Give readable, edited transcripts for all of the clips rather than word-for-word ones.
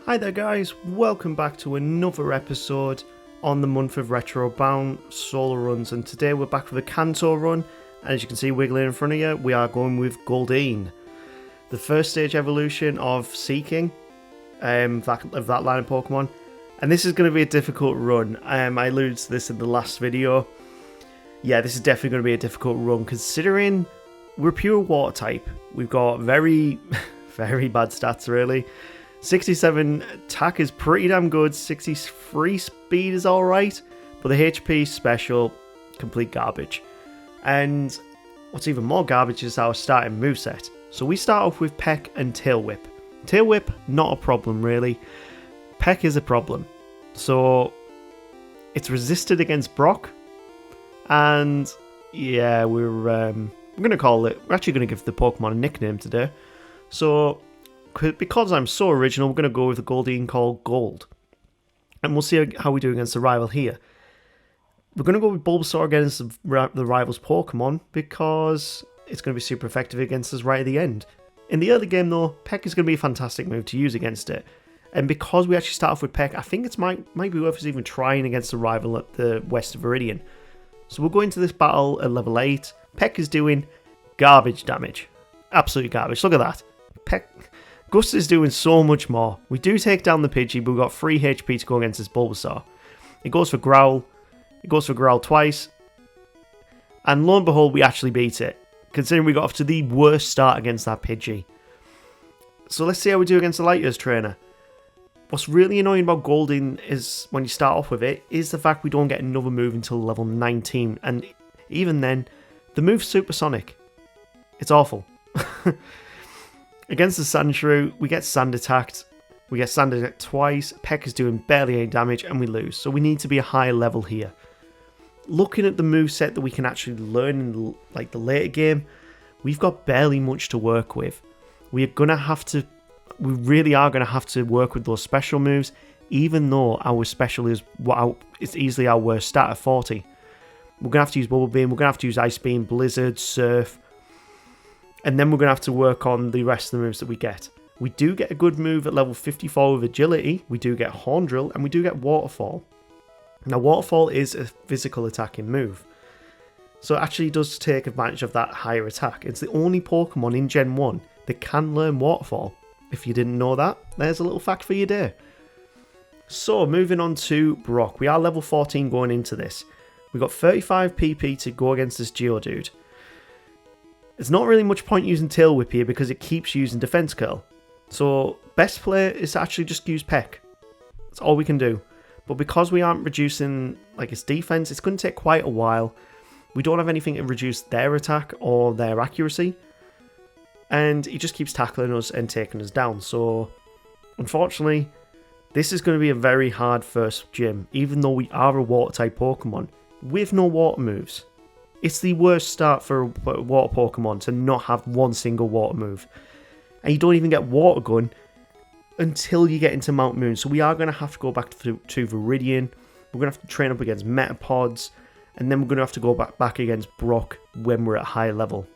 Hi there guys, welcome back to another episode on the month of retro bound solo runs, and today we're back with a Kanto run. And as you can see wiggling in front of you, we are going with Goldeen, the first stage evolution of Seeking, of that line of Pokemon. And this is going to be a difficult run. I alluded to this in the last video. Yeah, this is definitely going to be a difficult run considering we're pure water type. We've got very, very bad stats really. 67 attack is pretty damn good, 63 speed is alright, but the HP special, complete garbage. And what's even more garbage is our starting moveset. So we start off with Peck and Tail Whip. Tail Whip, not a problem really. Peck is a problem. So it's resisted against Brock, and yeah, we're actually going to give the Pokemon a nickname today. So because I'm so original, we're going to go with a Goldeen called Gold. And we'll see how we do against the rival here. We're going to go with Bulbasaur against the rival's Pokemon because it's going to be super effective against us right at the end. In the early game though, Peck is going to be a fantastic move to use against it. And because we actually start off with Peck, I think it might be worth us even trying against the rival at the West of Viridian. So we'll go into this battle at level 8. Peck is doing garbage damage. Absolutely garbage. Look at that. Gus is doing so much more. We do take down the Pidgey, but we've got 3 HP to go against this Bulbasaur. It goes for Growl. It goes for Growl twice. And lo and behold, we actually beat it, considering we got off to the worst start against that Pidgey. So let's see how we do against the Light Years trainer. What's really annoying about Goldeen is, when you start off with it, is the fact we don't get another move until level 19. And even then, the move's supersonic. It's awful. Against the Sandshrew, we get Sand attacked. We get Sand attacked twice. Peck is doing barely any damage and we lose. So we need to be a higher level here. Looking at the moveset that we can actually learn in the later game, we've got barely much to work with. We really are going to have to work with those special moves, even though our special is it's easily our worst stat at 40. We're going to have to use Bubble Beam, we're going to have to use Ice Beam, Blizzard, Surf, and then we're going to have to work on the rest of the moves that we get. We do get a good move at level 54 with Agility, we do get Horn Drill, and we do get Waterfall. Now Waterfall is a physical attacking move, so it actually does take advantage of that higher attack. It's the only Pokemon in Gen 1 that can learn Waterfall. If you didn't know that, there's a little fact for your day. So moving on to Brock, we are level 14 going into this. We've got 35 PP to go against this Geodude. There's not really much point using Tail Whip here because it keeps using Defense Curl. So best play is to actually just use Peck. That's all we can do. But because we aren't reducing its defense, it's going to take quite a while. We don't have anything to reduce their attack or their accuracy. And he just keeps tackling us and taking us down. So unfortunately, this is going to be a very hard first gym, even though we are a water type Pokemon with no water moves. It's the worst start for a water Pokemon to not have one single water move. And you don't even get Water Gun until you get into Mount Moon. So we are going to have to go back to Viridian. We're going to have to train up against Metapods. And then we're going to have to go back against Brock when we're at a higher level.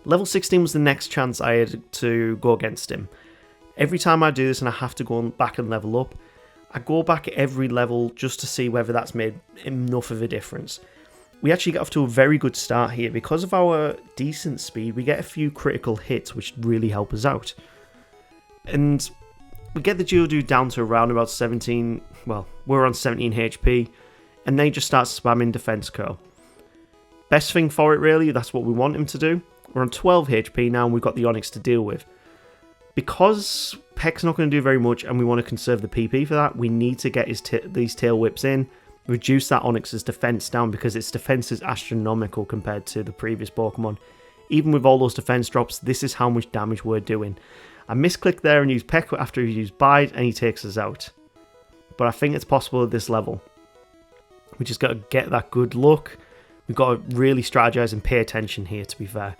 Level 16 was the next chance I had to go against him. Every time I do this and I have to go back and level up, I go back at every level just to see whether that's made enough of a difference. We actually get off to a very good start here. Because of our decent speed, we get a few critical hits which really help us out. And we get the Geodude down to around about 17, well, we're on 17 HP, and then he just starts spamming Defense Curl. Best thing for it really, that's what we want him to do. We're on 12 HP now and we've got the Onix to deal with. Because Peck's not going to do very much and we want to conserve the PP for that, we need to get these Tail Whips in, reduce that Onix's defense down because its defense is astronomical compared to the previous Pokemon. Even with all those defense drops, this is how much damage we're doing. I misclicked there and used Peck after he used Bite and he takes us out. But I think it's possible at this level. We just got to get that good luck. We've got to really strategize and pay attention here, to be fair.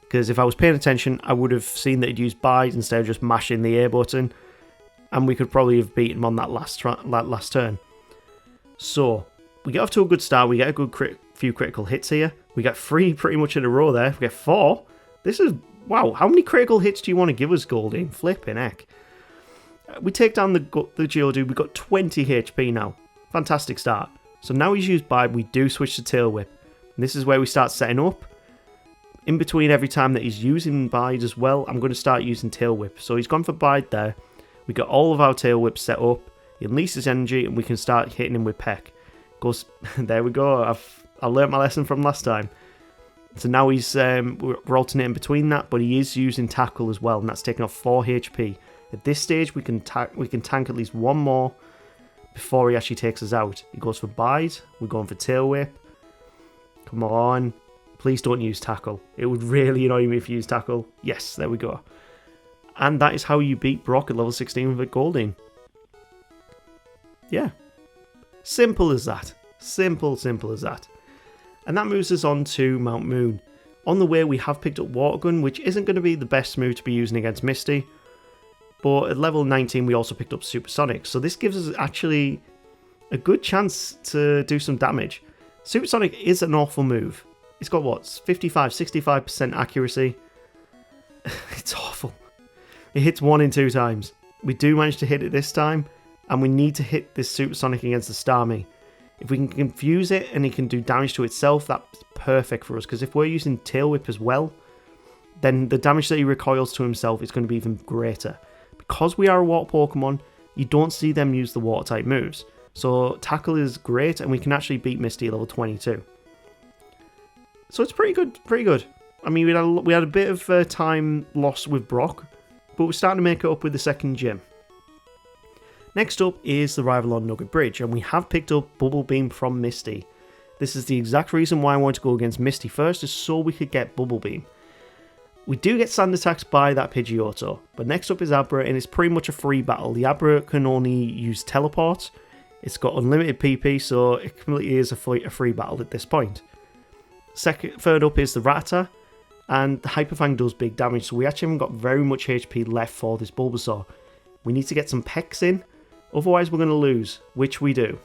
Because if I was paying attention, I would have seen that he'd used Bite instead of just mashing the A button. And we could probably have beaten him on that last turn. So, we get off to a good start. We get a good few critical hits here. We get 3 pretty much in a row there. We get 4. This is... wow, how many critical hits do you want to give us, Goldeen? Flipping heck. We take down the Geodude, we've got 20 HP now. Fantastic start. So now he's used Bide, we do switch to Tail Whip. And this is where we start setting up. In between every time that he's using Bide as well, I'm going to start using Tail Whip. So he's gone for Bide there. We got all of our Tail Whips set up. He unleashes energy and we can start hitting him with Peck. Goes, there we go. I learnt my lesson from last time. So now he's we're alternating between that, but he is using Tackle as well, and that's taking off 4 HP. At this stage, we can tank at least one more before he actually takes us out. He goes for Bide. We're going for Tail Whip. Come on. Please don't use Tackle. It would really annoy me if you use Tackle. Yes, there we go. And that is how you beat Brock at level 16 with a Goldeen. Yeah. Simple as that. Simple as that. And that moves us on to Mount Moon. On the way, we have picked up Water Gun, which isn't going to be the best move to be using against Misty. But at level 19, we also picked up Supersonic. So this gives us actually a good chance to do some damage. Supersonic is an awful move. It's got what? 65% accuracy. It's awful. It hits 1 in 2 times. We do manage to hit it this time. And we need to hit this Supersonic against the Starmie. If we can confuse it and it can do damage to itself, that's perfect for us. Because if we're using Tail Whip as well, then the damage that he recoils to himself is going to be even greater. Because we are a water Pokemon, you don't see them use the water type moves. So Tackle is great and we can actually beat Misty at level 22. So it's pretty good. I mean, we had a bit of time lost with Brock, but we're starting to make it up with the second gym. Next up is the Rhyhorn Nugget Bridge, and we have picked up Bubble Beam from Misty. This is the exact reason why I wanted to go against Misty first, is so we could get Bubble Beam. We do get sand attacks by that Pidgeotto, but next up is Abra, and it's pretty much a free battle. The Abra can only use Teleport, it's got unlimited PP, so it completely is a free battle at this point. Third up is the Rattata, and the Hyper Fang does big damage, so we actually haven't got very much HP left for this Bulbasaur. We need to get some Pecks in, otherwise we're going to lose, which we do,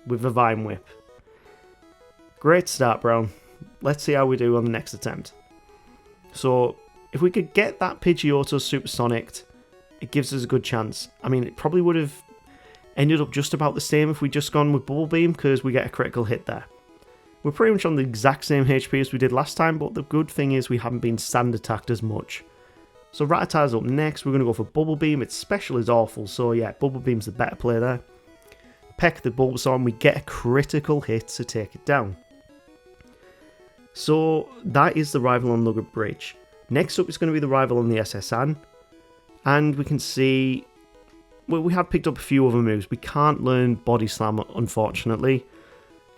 with the Vine Whip. Great start, Brown. Let's see how we do on the next attempt. So, if we could get that Pidgeotto Supersonic, it gives us a good chance. I mean, it probably would have ended up just about the same if we'd just gone with Bubble Beam, because we get a critical hit there. We're pretty much on the exact same HP as we did last time, but the good thing is we haven't been sand attacked as much. So Rattata's up next, we're going to go for Bubble Beam. Its special is awful, so yeah, Bubble Beam's the better play there. Peck the Bulbasaur and we get a critical hit to take it down. So that is the Rhyhorn Nugget Bridge. Next up is going to be the Rhyhorn the SS Anne. And we can see, well, we have picked up a few other moves. We can't learn Body Slam, unfortunately.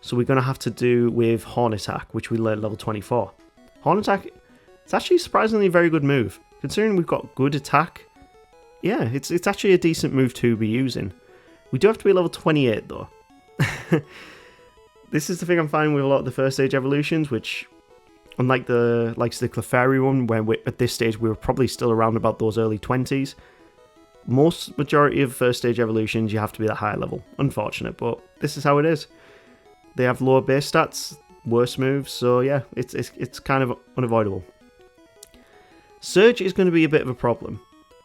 So we're going to have to do with Horn Attack, which we learned level 24. Horn Attack, it's actually a surprisingly very good move. Considering we've got good attack, yeah, it's actually a decent move to be using. We do have to be level 28 though. This is the thing I'm finding with a lot of the first stage evolutions, which, unlike the Clefairy one, where at this stage we were probably still around about those early 20s, majority of first stage evolutions you have to be that high level. Unfortunate, but this is how it is. They have lower base stats, worse moves, so yeah, it's kind of unavoidable. Surge is going to be a bit of a problem.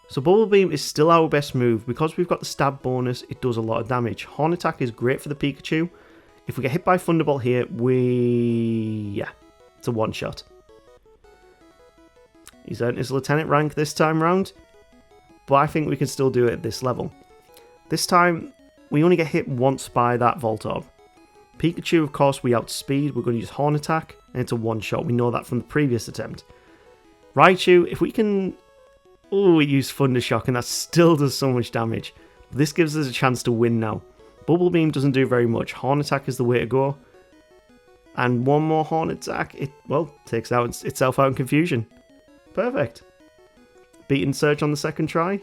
So Bubble Beam is still our best move. Because we've got the stab bonus, it does a lot of damage. Horn Attack is great for the Pikachu. If we get hit by Thunderbolt here, it's a one-shot. He's earned his Lieutenant rank this time round, but I think we can still do it at this level. This time, we only get hit once by that Voltorb. Pikachu, of course, we outspeed. We're going to use Horn Attack, and it's a one-shot. We know that from the previous attempt. Raichu, if we can... Oh, we use Thunder Shock, and that still does so much damage. This gives us a chance to win now. Bubble Beam doesn't do very much. Horn Attack is the way to go. And one more Horn Attack, it, well, takes itself out in confusion. Perfect. Beating Surge on the second try.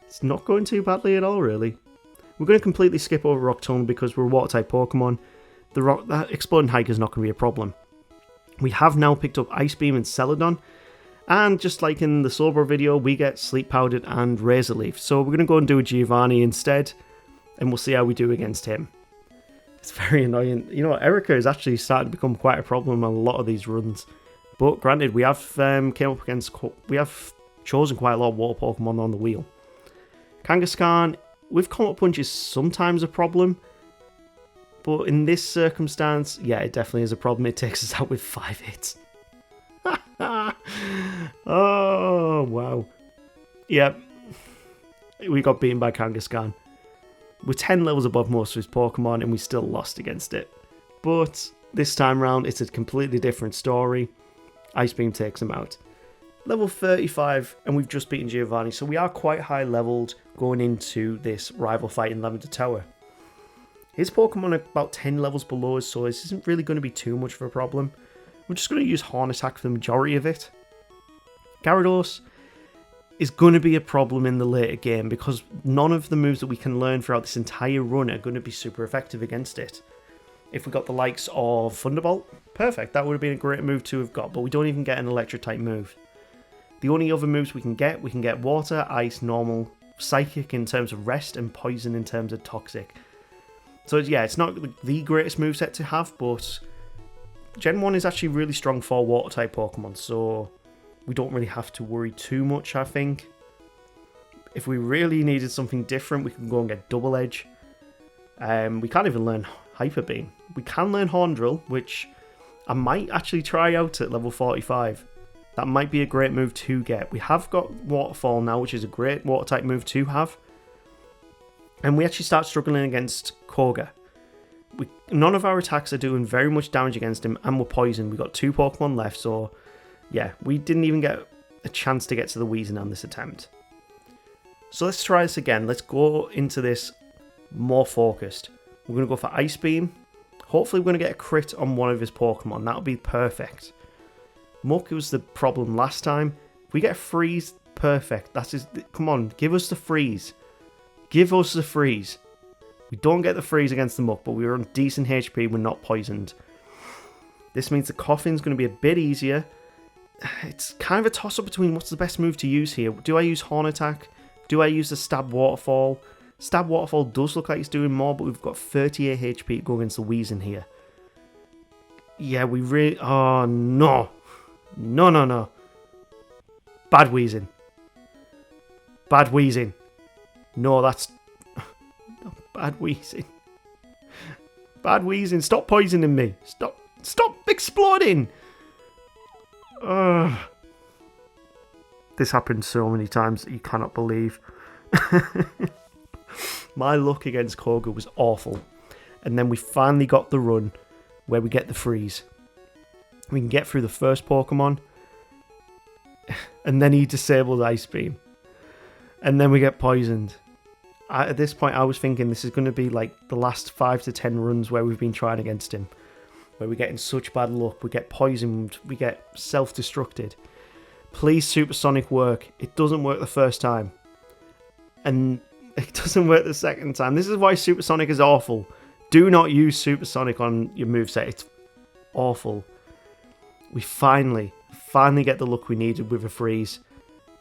It's not going too badly at all, really. We're going to completely skip over Rock Tunnel because we're a Water-type Pokemon. That Exploding Hike is not going to be a problem. We have now picked up Ice Beam and Celadon. And just like in the Sober video, we get Sleep Powdered and Razor Leaf. So we're going to go and do a Giovanni instead. And we'll see how we do against him. It's very annoying. You know, Erica is actually starting to become quite a problem on a lot of these runs. But granted, we have chosen quite a lot of water Pokemon on the wheel. Kangaskhan, with come-up punch is sometimes a problem. But in this circumstance, yeah, it definitely is a problem. It takes us out with 5 hits. Oh, wow. Yep. We got beaten by Kangaskhan. We're 10 levels above most of his Pokemon and we still lost against it. But this time round, it's a completely different story. Ice Beam takes him out. Level 35, and we've just beaten Giovanni, so we are quite high leveled going into this rival fight in Lavender Tower. His Pokemon are about 10 levels below us, so this isn't really going to be too much of a problem. We're just going to use Horn Attack for the majority of it. Gyarados is going to be a problem in the later game because none of the moves that we can learn throughout this entire run are going to be super effective against it. If we got the likes of Thunderbolt, perfect, that would have been a great move to have got, but we don't even get an electric type move. The only other moves we can get Water, Ice, Normal, Psychic in terms of Rest, and Poison in terms of Toxic. So yeah, it's not the greatest moveset to have, but Gen 1 is actually really strong for Water type Pokemon, so we don't really have to worry too much, I think. If we really needed something different, we can go and get Double Edge. We can't even learn Hyper Beam. We can learn Horn Drill, which I might actually try out at level 45. That might be a great move to get. We have got Waterfall now, which is a great water type move to have. And we actually start struggling against Koga. None of our attacks are doing very much damage against him, and we're poisoned. We've got 2 Pokemon left, so yeah, we didn't even get a chance to get to the Weezing on this attempt. So let's try this again. Let's go into this more focused. We're going to go for Ice Beam. Hopefully we're going to get a crit on one of his Pokemon. That'll be perfect. Muck was the problem last time. If we get a freeze, perfect. Come on, give us the freeze. Give us the freeze. We don't get the freeze against the Muck, but we're on decent HP. We're not poisoned. This means the Coughing's going to be a bit easier. It's kind of a toss-up between what's the best move to use here. Do I use Horn Attack? Do I use the Stab Waterfall? Stab Waterfall does look like it's doing more, but we've got 38 HP to go against the Weezing here. Yeah, we really... Oh, no. No. Bad Weezing. Bad Weezing. No, that's... Bad Weezing. Bad Weezing. Stop poisoning me. Stop exploding. This happened so many times that you cannot believe. My luck against Koga was awful. And then we finally got the run where we get the freeze. We can get through the first Pokemon. And then he disables Ice Beam. And then we get poisoned. At this point, I was thinking this is going to be like the last 5 to 10 runs where we've been trying against him. Where we're getting such bad luck. We get poisoned. We get self-destructed. Please, Supersonic work. It doesn't work the first time. And it doesn't work the second time. This is why Supersonic is awful. Do not use Supersonic on your moveset. It's awful. We finally get the luck we needed with a freeze.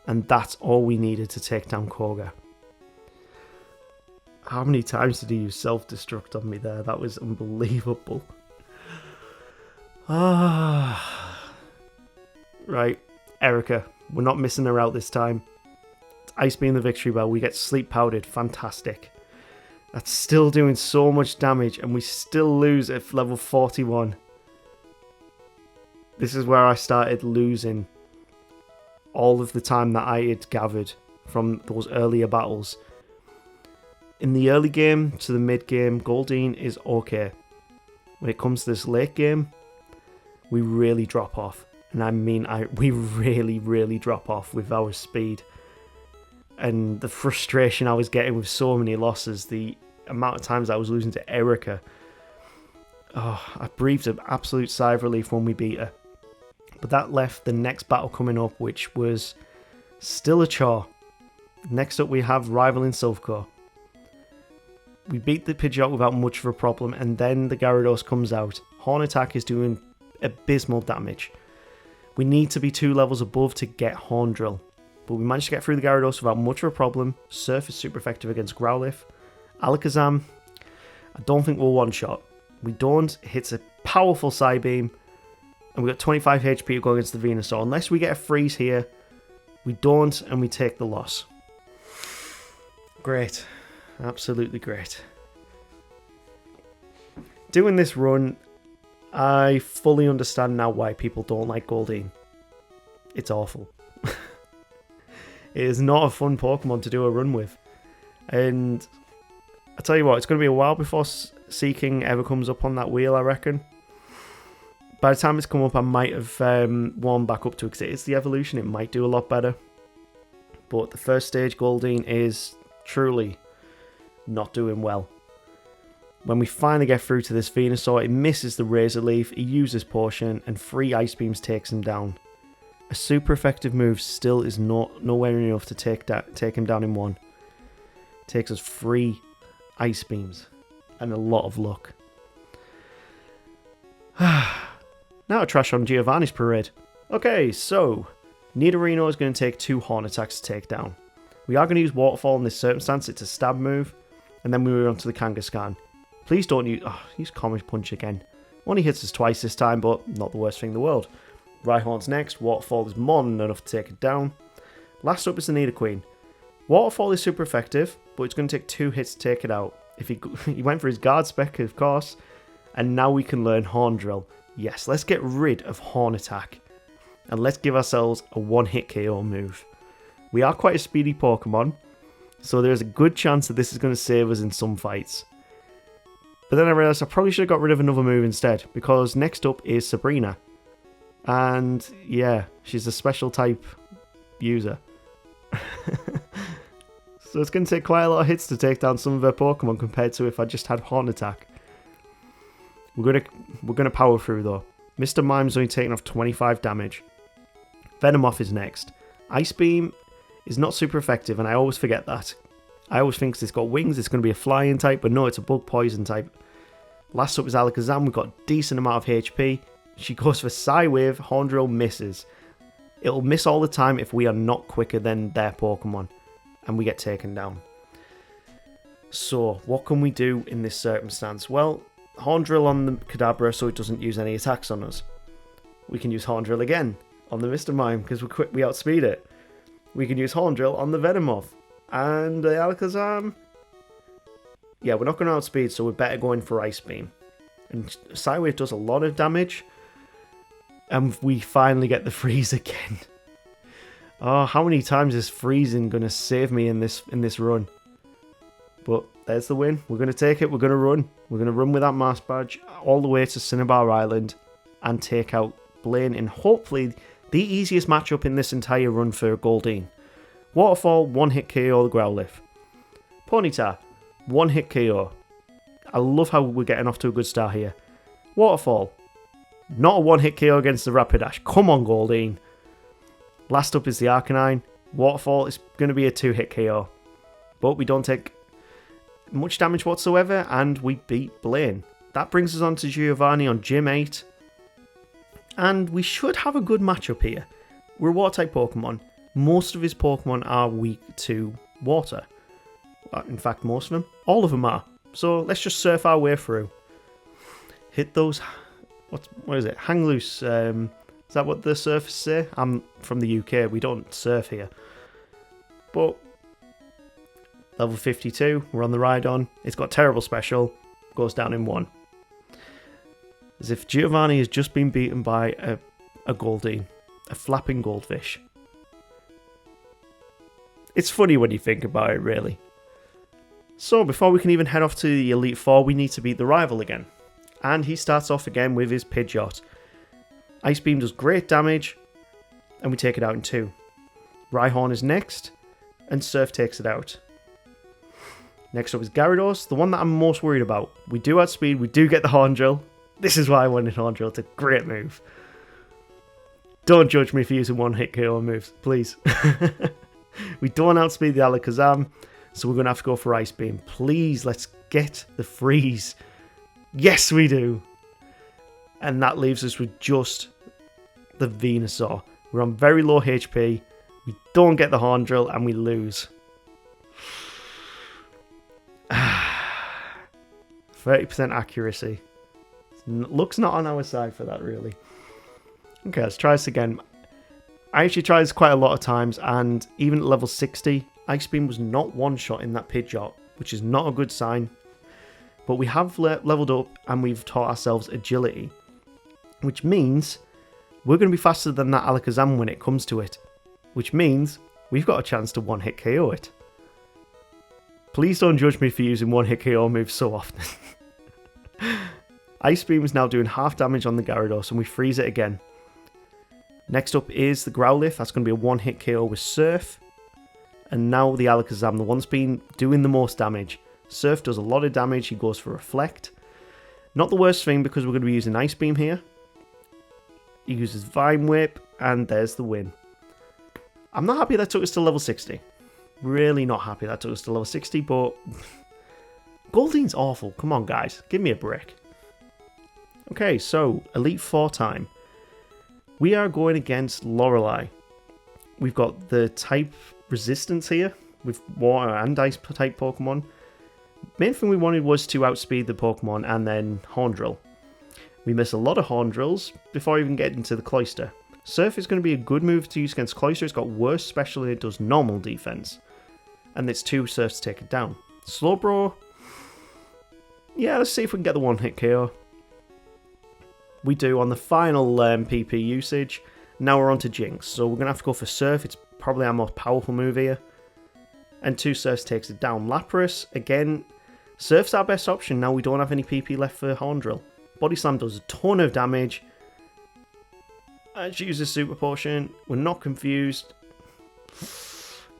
And that's all we needed to take down Koga. How many times did he use self-destruct on me there? That was unbelievable. Right, Erica. We're not missing her out this time. It's Ice Beam the Victory Bell. We get Sleep Powdered. Fantastic. That's still doing so much damage, and we still lose at level 41. This is where I started losing all of the time that I had gathered from those earlier battles. In the early game to the mid game, Goldeen is okay. When it comes to this late game, we really drop off. And I mean, we really drop off with our speed. And the frustration I was getting with so many losses, the amount of times I was losing to Erica. Oh, I breathed an absolute sigh of relief when we beat her. But that left the next battle coming up, which was still a chore. Next up we have Rival in Silphco. We beat the Pidgeot without much of a problem, and then the Gyarados comes out. Horn Attack is doing abysmal damage. We need to be 2 levels above to get Horn Drill. But we managed to get through the Gyarados without much of a problem. Surf is super effective against Growlithe. Alakazam, I don't think we'll one-shot. We don't. Hits a powerful Psybeam. And we got 25 HP to go against the Venusaur. Unless we get a freeze here, we don't, and we take the loss. Great. Absolutely great. Doing this run, I fully understand now why people don't like Goldeen. It's awful. It is not a fun Pokemon to do a run with. And I tell you what, it's going to be a while before Seeking ever comes up on that wheel, I reckon. By the time it's come up, I might have warmed back up to it, because it is the evolution. It might do a lot better. But the first stage Goldeen is truly not doing well. When we finally get through to this Venusaur, it misses the Razor Leaf, he uses Potion, and 3 Ice Beams takes him down. A super effective move still is nowhere enough to take him down in one. It takes us 3 Ice Beams and a lot of luck. Now to trash on Giovanni's parade. Okay, so Nidorino is going to take 2 Horn attacks to take down. We are going to use Waterfall in this circumstance, it's a stab move, and then we move on to the Kangaskhan. Please don't use Comet Punch again. Only hits us twice this time, but not the worst thing in the world. Rhyhorn's next, Waterfall is more than enough to take it down. Last up is the Nidoqueen. Waterfall is super effective, but it's going to take 2 hits to take it out. If he went for his guard spec, of course, and now we can learn Horn Drill. Yes, let's get rid of Horn Attack, and let's give ourselves a 1-hit KO move. We are quite a speedy Pokemon, so there's a good chance that this is going to save us in some fights. But then I realised I probably should have got rid of another move instead, because next up is Sabrina. And yeah, she's a special type user. So it's going to take quite a lot of hits to take down some of her Pokemon compared to if I just had Horn Attack. We're gonna power through though. Mr. Mime's only taking off 25 damage. Venomoth is next. Ice Beam is not super effective, and I always forget that. I always think it's got wings, it's going to be a flying type, but no, it's a bug poison type. Last up is Alakazam, we've got a decent amount of HP. She goes for Psywave, Horn Drill misses. It'll miss all the time if we are not quicker than their Pokemon, and we get taken down. So, what can we do in this circumstance? Well, Horn Drill on the Kadabra so it doesn't use any attacks on us. We can use Horn Drill again on the Mr. Mime because we outspeed it. We can use Horn Drill on the Venomoth. And the Alakazam, yeah, we're not going to outspeed, so we're better going for Ice Beam. And Psywave does a lot of damage. And we finally get the freeze again. Oh, how many times is freezing going to save me in this run? But there's the win. We're going to take it. We're going to run. We're going to run with that Mask Badge all the way to Cinnabar Island and take out Blaine in hopefully the easiest matchup in this entire run for Goldeen. Waterfall, 1-hit KO the Growlithe. Ponyta, 1-hit KO. I love how we're getting off to a good start here. Waterfall, not a 1-hit KO against the Rapidash. Come on, Goldeen. Last up is the Arcanine. Waterfall is going to be a 2-hit KO. But we don't take much damage whatsoever, and we beat Blaine. That brings us on to Giovanni on Gym 8. And we should have a good matchup here. We're a Water-type Pokemon. Most of his Pokemon are weak to water. In fact, most of them. All of them are. So let's just surf our way through. Hit those... What is it? Hang loose. Is that what the surfers say? I'm from the UK. We don't surf here. But... Level 52. We're on the Rhydon. It's got terrible special. Goes down in 1. As if Giovanni has just been beaten by a Goldeen. A flapping goldfish. It's funny when you think about it, really. So, before we can even head off to the Elite Four, we need to beat the rival again. And he starts off again with his Pidgeot. Ice Beam does great damage, and we take it out in 2. Rhyhorn is next, and Surf takes it out. Next up is Gyarados, the one that I'm most worried about. We do outspeed, we do get the Horn Drill. This is why I wanted Horn Drill, it's a great move. Don't judge me for using 1-hit KO moves, please. We don't outspeed the Alakazam, so we're going to have to go for Ice Beam. Please, let's get the freeze. Yes, we do. And that leaves us with just the Venusaur. We're on very low HP. We don't get the Horn Drill, and we lose. 30% accuracy. Luck's not on our side for that, really. Okay, let's try this again. I actually tried this quite a lot of times, and even at level 60, Ice Beam was not one-shot in that Pidgeot, which is not a good sign. But we have leveled up and we've taught ourselves agility, which means we're going to be faster than that Alakazam when it comes to it, which means we've got a chance to one-hit KO it. Please don't judge me for using one-hit KO moves so often. Ice Beam is now doing half damage on the Gyarados and we freeze it again. Next up is the Growlithe. That's going to be a one-hit KO with Surf. And now the Alakazam, the one that's been doing the most damage. Surf does a lot of damage. He goes for Reflect. Not the worst thing because we're going to be using Ice Beam here. He uses Vine Whip and there's the win. I'm not happy that took us to level 60. Really not happy that took us to level 60, but Goldeen's awful. Come on, guys. Give me a break. Okay, so Elite Four time. We are going against Lorelei. We've got the type resistance here with water and ice type Pokemon. Main thing we wanted was to outspeed the Pokemon and then Horn Drill. We miss a lot of Horn Drills before even getting to the Cloyster. Surf is going to be a good move to use against Cloyster. It's got worse special than it does normal defense. And it's 2 Surfs to take it down. Slowbro. Yeah, let's see if we can get the one-hit KO. We do on the final PP usage. Now we're on to Jinx. So we're going to have to go for Surf. It's probably our most powerful move here. And 2 Surfs takes it down. Lapras, again, Surf's our best option. Now we don't have any PP left for Horn Drill. Body Slam does a ton of damage. And she uses Super Potion. We're not confused.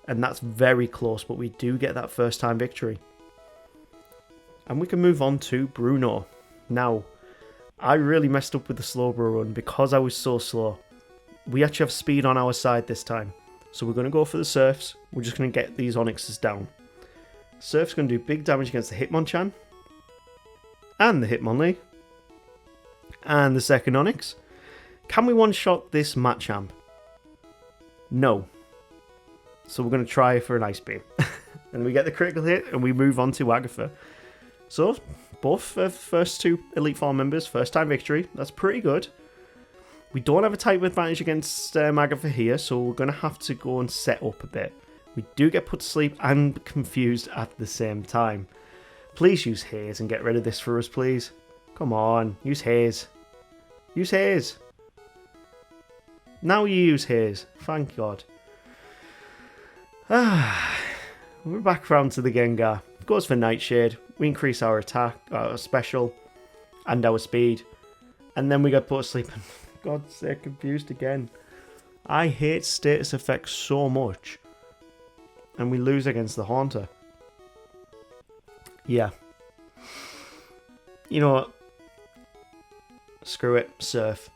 And that's very close, but we do get that first time victory. And we can move on to Bruno. Now, I really messed up with the Slowbro run because I was so slow. We actually have speed on our side this time. So we're going to go for the Surfs. We're just going to get these Onixes down. Surf's going to do big damage against the Hitmonchan. And the Hitmonlee. And the second Onix. Can we one-shot this Machamp? No. So we're going to try for an Ice Beam. And we get the critical hit and we move on to Agatha. So, both first 2 Elite Four members, first time victory. That's pretty good. We don't have a type advantage against Agatha here, so we're going to have to go and set up a bit. We do get put to sleep and confused at the same time. Please use Haze and get rid of this for us, please. Come on, use Haze. Use Haze. Now you use Haze. Thank God. We're back round to the Gengar. Goes for Nightshade. We increase our attack, our special, and our speed. And then we get put to sleep. God's sake, confused again. I hate status effects so much. And we lose against the Haunter. Yeah. You know what? Screw it. Surf.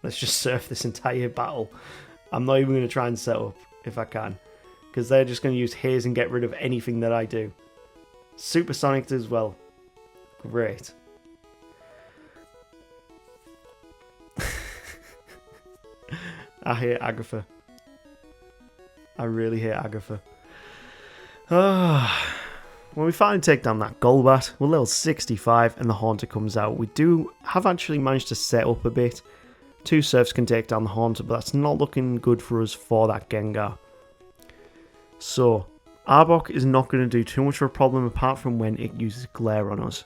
Let's just surf this entire battle. I'm not even going to try and set up if I can. Because they're just going to use Haze and get rid of anything that I do. Supersonic as well. Great. I hate Agatha. I really hate Agatha. When we finally take down that Golbat, we're level 65 and the Haunter comes out. We have actually managed to set up a bit. 2 Surfs can take down the Haunter, but that's not looking good for us for that Gengar. So, Arbok is not going to do too much of a problem apart from when it uses Glare on us.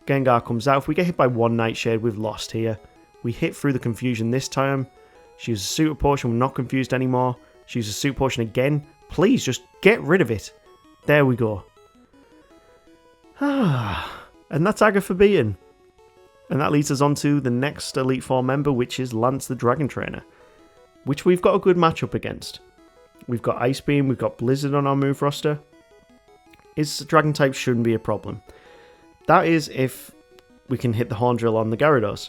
Gengar comes out. If we get hit by 1 Nightshade, we've lost here. We hit through the confusion this time. She uses Super Potion. We're not confused anymore. She uses Super Potion again. Please, just get rid of it. There we go. And that's Agatha beaten. And that leads us on to the next Elite Four member, which is Lance the Dragon Trainer. Which we've got a good matchup against. We've got Ice Beam, we've got Blizzard on our move roster. His Dragon type shouldn't be a problem. That is if we can hit the Horn Drill on the Gyarados.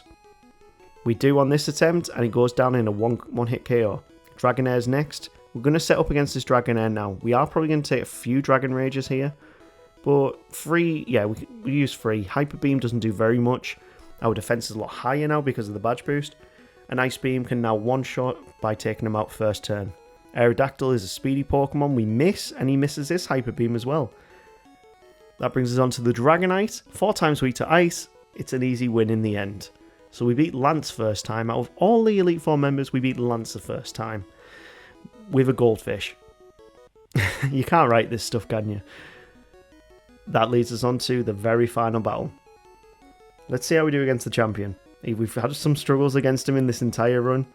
We do on this attempt, and it goes down in a one-hit KO. Dragonaire's next. We're going to set up against this Dragonair now. We are probably going to take a few Dragon Rages here. But free, yeah, we use free. Hyper Beam doesn't do very much. Our defense is a lot higher now because of the badge boost. And Ice Beam can now one-shot by taking him out first turn. Aerodactyl is a speedy Pokemon. We miss, and he misses this Hyper Beam as well. That brings us on to the Dragonite. 4 times weak to Ice. It's an easy win in the end. So we beat Lance first time. Out of all the Elite Four members, we beat Lance the first time. With a Goldfish. You can't write this stuff, can you? That leads us on to the very final battle. Let's see how we do against the champion. We've had some struggles against him in this entire run.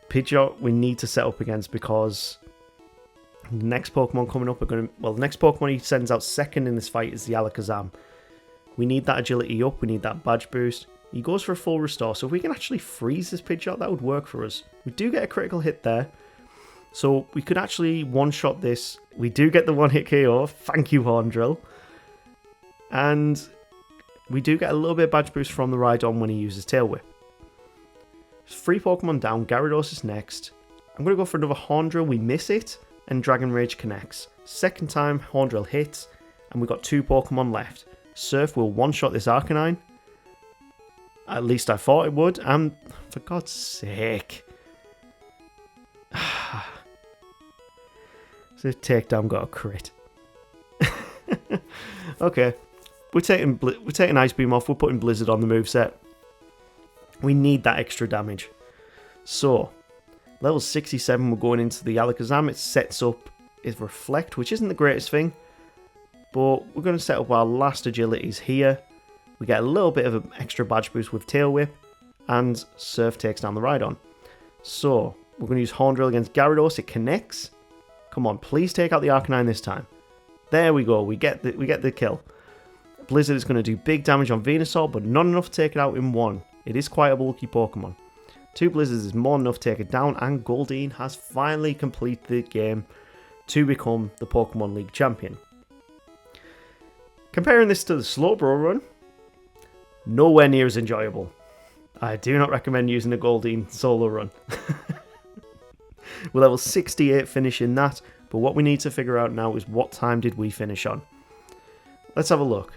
Pidgeot we need to set up against because the next Pokemon coming up are going to... Well, the next Pokemon he sends out second in this fight is the Alakazam. We need that agility up, we need that badge boost. He goes for a full restore, so if we can actually freeze this Pidgeot, that would work for us. We do get a critical hit there, so we could actually one-shot this. We do get the one-hit KO, thank you Horndrill. And we do get a little bit of badge boost from the Rhydon when he uses Tail Whip. 3 Pokemon down, Gyarados is next. I'm going to go for another Horndrill, we miss it, and Dragon Rage connects. Second time Horndrill hits, and we've got 2 Pokemon left. Surf will one-shot this Arcanine. At least I thought it would, and for God's sake. So takedown got a crit. Okay, we're taking Ice Beam off, we're putting Blizzard on the moveset. We need that extra damage. So, level 67 we're going into the Alakazam, it sets up its Reflect, which isn't the greatest thing. But we're going to set up our last agilities here. We get a little bit of an extra badge boost with Tail Whip, and Surf takes down the Rhydon. So, we're going to use Horndrill against Gyarados, it connects. Come on, please take out the Arcanine this time. There we go, we get the kill. Blizzard is going to do big damage on Venusaur, but not enough to take it out in one. It is quite a bulky Pokemon. 2 Blizzards is more than enough to take it down, and Goldeen has finally completed the game to become the Pokemon League champion. Comparing this to the Slowbro run, nowhere near as enjoyable. I do not recommend using a Goldeen solo run. We're level 68 finishing that, but what we need to figure out now is what time did we finish on. Let's have a look.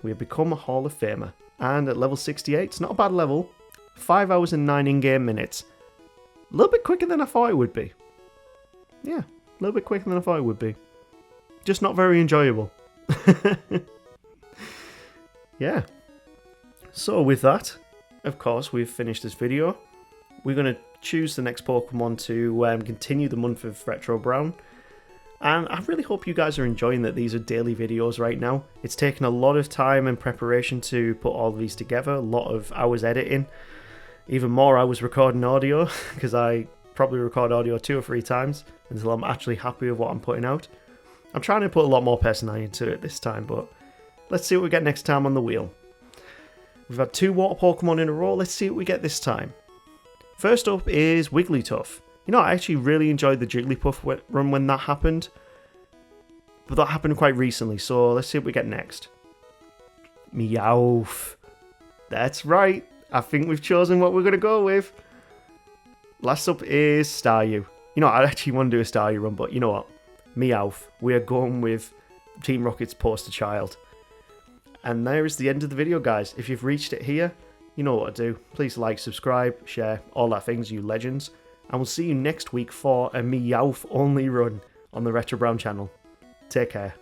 We have become a Hall of Famer, and at level 68, it's not a bad level. 5 hours and 9 in-game minutes. A little bit quicker than I thought it would be. Yeah, a little bit quicker than I thought it would be. Just not very enjoyable. Yeah. So with that, of course, we've finished this video. We're going to choose the next Pokemon to continue the month of Retro Brown. And I really hope you guys are enjoying that these are daily videos right now. It's taken a lot of time and preparation to put all of these together, a lot of hours editing, even more hours recording audio, because I probably record audio 2 or 3 times until I'm actually happy with what I'm putting out. I'm trying to put a lot more personality into it this time, but let's see what we get next time on the wheel. We've had 2 water Pokemon in a row, let's see what we get this time. First up is Wigglytuff. You know, I actually really enjoyed the Jigglypuff run when that happened, but that happened quite recently, so let's see what we get next. Meowth. That's right, I think we've chosen what we're going to go with. Last up is Staryu. You know, I actually want to do a Staryu run, but you know what? Meowth. We are going with Team Rocket's poster child. And there is the end of the video, guys. If you've reached it here, you know what to do. Please like, subscribe, share, all that things, you legends. And we'll see you next week for a Meowth only run on the Retro Brown channel. Take care.